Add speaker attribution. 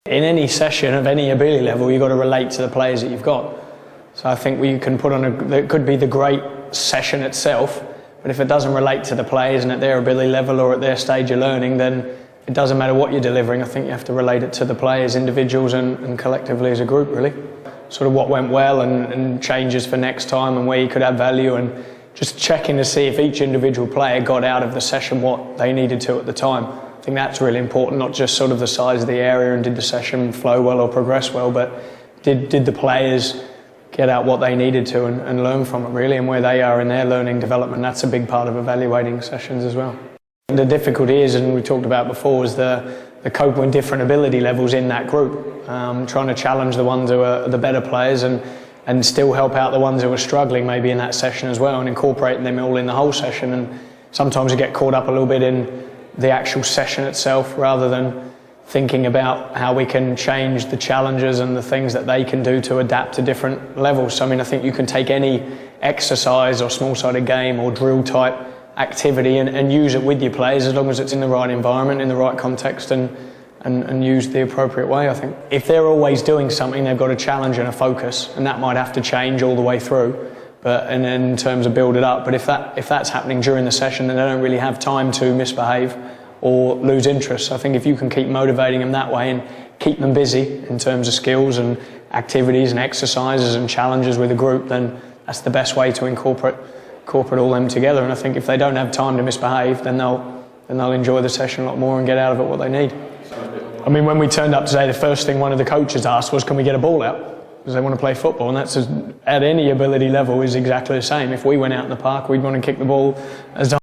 Speaker 1: In any session of any ability level, you've got to relate to the players that you've got. So I think we can put on it could be the great session itself, but if it doesn't relate to the players and at their ability level or at their stage of learning, then it doesn't matter what you're delivering. I think you have to relate it to the players, individuals and collectively as a group, really. Sort of what went well and changes for next time and where you could add value, and just checking to see if each individual player got out of the session what they needed to at the time. I think that's really important, not just sort of the size of the area and did the session flow well or progress well, but did the players get out what they needed to and learn from it really, and where they are in their learning development. That's a big part of evaluating sessions as well. The difficulty is, and we talked about before, is the cope with different ability levels in that group. Trying to challenge the ones who are the better players and still help out the ones who are struggling maybe in that session as well, and incorporating them all in the whole session. And sometimes you get caught up a little bit in the actual session itself rather than thinking about how we can change the challenges and the things that they can do to adapt to different levels. So I mean, I think you can take any exercise or small-sided game or drill type activity and use it with your players, as long as it's in the right environment, in the right context, and used the appropriate way. I think if they're always doing something, they've got a challenge and a focus, and that might have to change all the way through. And then in terms of build it up, but if that's happening during the session, then they don't really have time to misbehave or lose interest. So I think if you can keep motivating them that way and keep them busy in terms of skills and activities and exercises and challenges with a group, then that's the best way to incorporate all them together. And I think if they don't have time to misbehave, then they'll enjoy the session a lot more and get out of it what they need. I mean, when we turned up today, the first thing one of the coaches asked was, can we get a ball out? Because they want to play football, and that's at any ability level is exactly the same. If we went out in the park, we'd want to kick the ball as